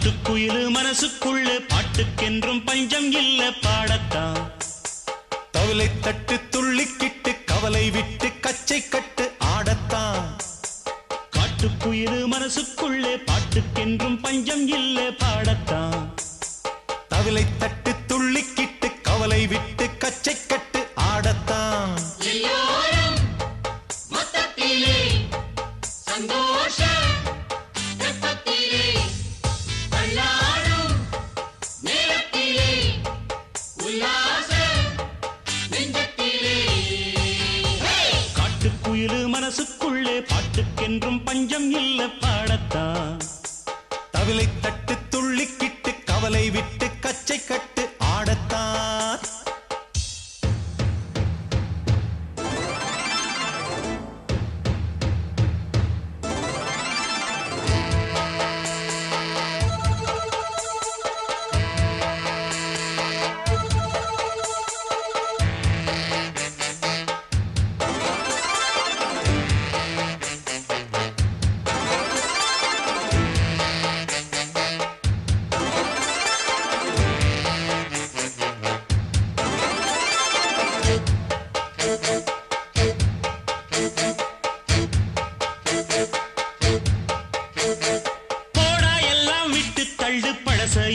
காட்டுக்குயிலு மனசுக்குள்ள பாட்டுக்கென்றும் பஞ்சம் இல்ல பாடத்தான். தவிலை தட்டு துள்ளிக்கிட்டு கவலை விட்டு கச்சை கட்டு ஆடத்தான். காட்டுக்குயிலு மனசுக்குள்ளே பாட்டுக்கென்றும் பஞ்சம் இல்ல பாடத்தான். தவிலை தட்டு துள்ளிக்கிட்டு கவலை விட்டு கச்சை கட்டு ஆடத்தான். காட்டுக்குயிலு மனசுக்குள்ளே பாட்டுக்கென்றும் பஞ்சம் இல்ல பாடத்தான். தவிலை தட்டு துள்ளிக்கிட்டு கவலை விட்டு கச்சை கட்டு ஆடத்தான்.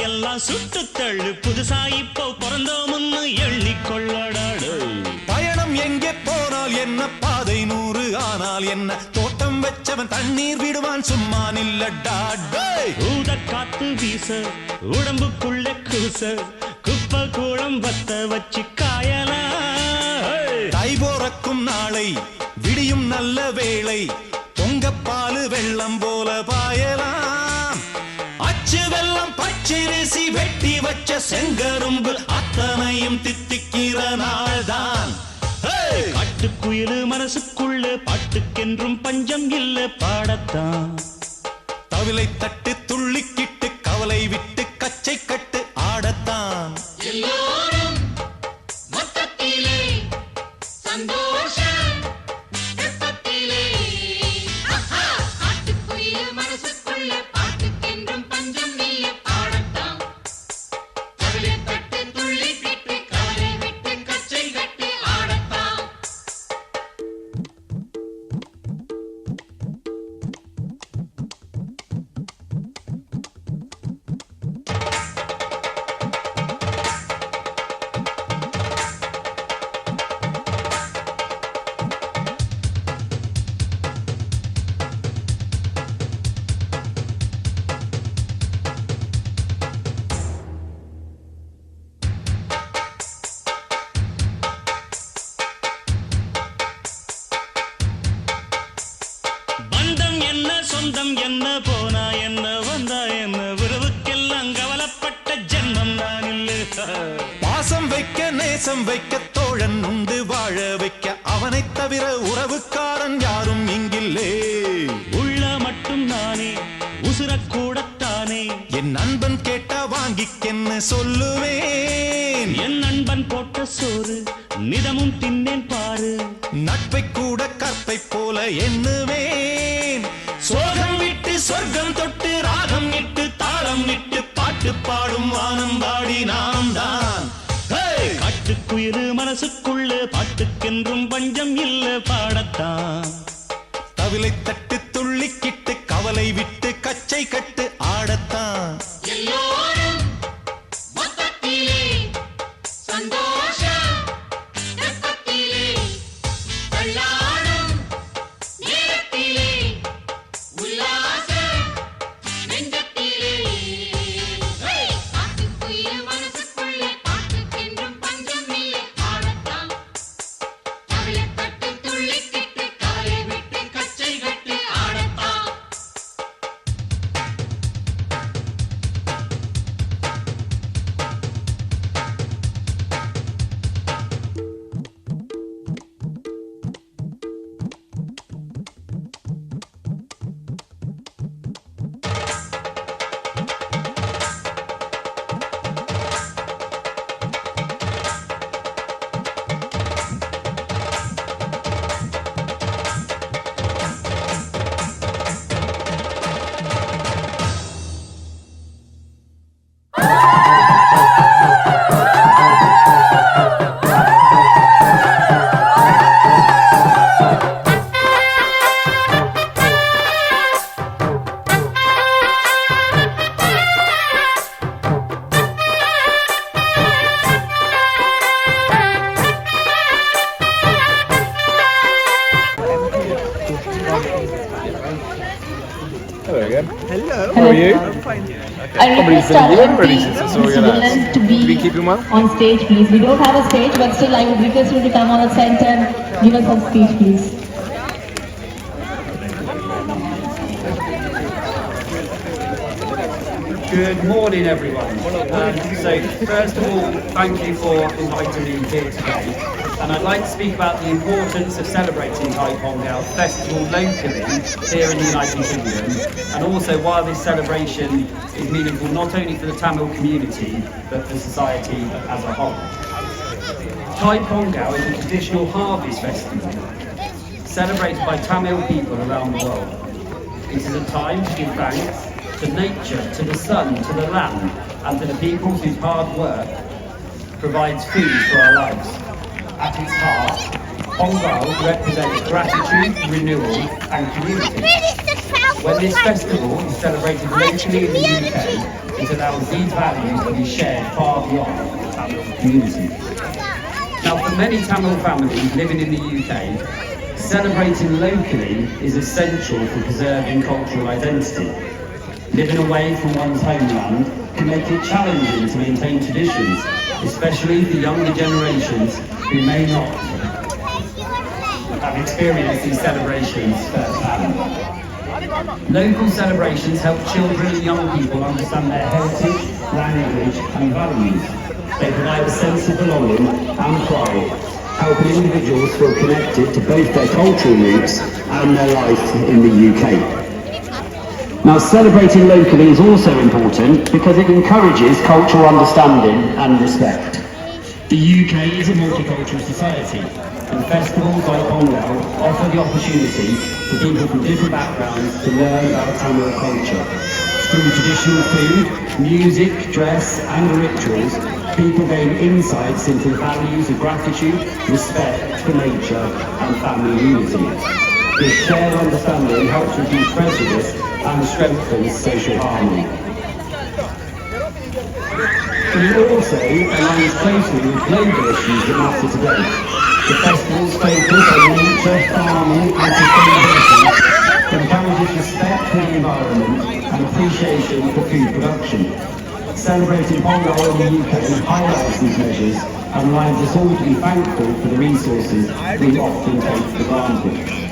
எல்லாம் சுட்டு தள்ளு புதுசா இப்போ பிறந்தோம்னு எண்ணிக்கொள்ளடாடு. பயணம் எங்கே போனால் என்ன பாதை 100 ஆனால் என்ன தோட்டம் வச்சவன் தண்ணீர் விடுவான் சும்மா நில்லடா. ஊத காத்து வீச உடம்புக்குள்ள கூச குப்பை கூடம் வத்த வச்சு காயலா. தை போறக்கும் நாளை விடியும் நல்ல வேளை பொங்கப்பாலு வெள்ளம் போல பாயலாம். அச்சு வெள்ளம் பச்சரிசி வெட்டி வச்ச செங்கரும்பு அத்தனையும் தித்திக்கிற நாள்தான். காட்டுக்குயிலு மனசுக்குள்ள பாட்டுக்கென்றும் பஞ்சம் இல்ல பாடத்தான். தவிலை தட்டு துள்ளிக்கிட்டு கவலை விட்டு கச்சை கட்டு ஆடத்தான். சொந்தம் என்ன போனா என்ன வந்தா என்ன உறவுக்கெல்லாம் கவலைப்பட்ட ஜென்மம் நான் இல்லை. பாசம் வைக்க நேசம் வைக்க தோழன் உண்டு வாழ வைக்க அவனை தவிர உறவுக்காரன் யாரும் இங்கில்லே. உள்ள மட்டும் நானே உசுரக்கூடத்தானே என் நண்பன் கேட்டா வாங்கிக்கென்னு சொல்லுவேன். என் நண்பன் போட்ட சோறு நிதமும் தின்னேன் பாரு. நட்பை கூட கற்பை போல எண்ணுவேன். சோகம் விட்டு சொர்க்கம் தொட்டு ராகம் இட்டு தாளம் இட்டு பாட்டு பாடும் வானம் பாடி நாம் தான். காட்டுக்குயிலு மனசுக்குள்ள பாட்டுக்கென்றும் பஞ்சம் இல்ல பாடத்தான். தவிலை தட்டு துள்ளிக்கிட்டு கவலை விட்டு கச்சை கட்டு ஆடத்தான். Hello again. Hello. How are you? I request our Already MP, since I saw Mr. you last. Villan, to Been be keeping well? on stage, please. We don't have a stage, but still I would request you to come on the center. Give us a speech, please. Good morning, everyone. So, first of all, thank you for inviting me here today. And I'd like to speak about the importance of celebrating Thai Pongal Festival locally here in the United Kingdom, and also why this celebration is meaningful not only for the Tamil community, but for society as a whole. Thai Pongal is a traditional harvest festival celebrated by Tamil people around the world. It is a time to give thanks to nature, to the sun, to the land, and to the people whose hard work provides food for our lives. At its heart, Pongal represents gratitude, renewal, and community. When this festival is celebrated locally in the UK, it allows these values to be shared far beyond the Tamil community. Now, for many Tamil families living in the UK, celebrating locally is essential for preserving cultural identity. Living away from one's homeland can make it challenging to maintain traditions, especially for younger generations who may not have experienced these celebrations firsthand. Local celebrations help children and young people understand their heritage, language and values. They provide a sense of belonging and pride, helping individuals feel connected to both their cultural roots and their life in the UK. Now, celebrating locally is also important because it encourages cultural understanding and respect. The UK is a multicultural society, and festivals like Pongal offer the opportunity for people from different backgrounds to learn about Tamil culture. Through traditional food, music, dress and rituals, people gain insights into the values of gratitude, respect for nature and family unity. This shared understanding helps reduce prejudice and strengthens social harmony. It also aligns closely with global issues that matter today. The festival's focus on nature, farming and sustainability encourages respect for the environment and appreciation for food production. Celebrating Pongal in the UK highlights these measures and reminds us all to be thankful for the resources we often take for granted.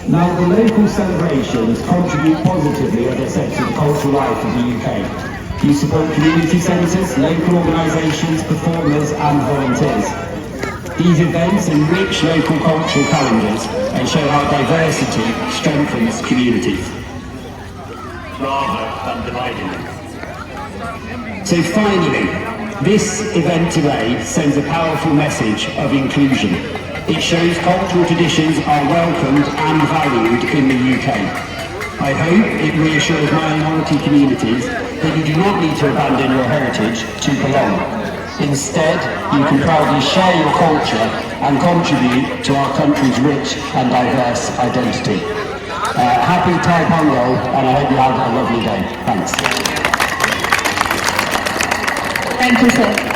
Now, the local celebrations contribute positively, as I said, to the cultural life of the UK. You support community centres, local organisations, performers and volunteers. These events enrich local cultural calendars and show how diversity strengthens communities, rather than dividing them. So finally, this event today sends a powerful message of inclusion. It shows cultural traditions are welcomed and valued in the UK. I hope it reassures minority communities that you do not need to abandon your heritage to belong. Instead, you can proudly share your culture and contribute to our country's rich and diverse identity. Happy Thai Pongal, and I hope you have a lovely day. Thanks. Thank you, sir.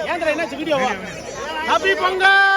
ஏந்திர என்னாச்சு வீடியோவா happy Pongal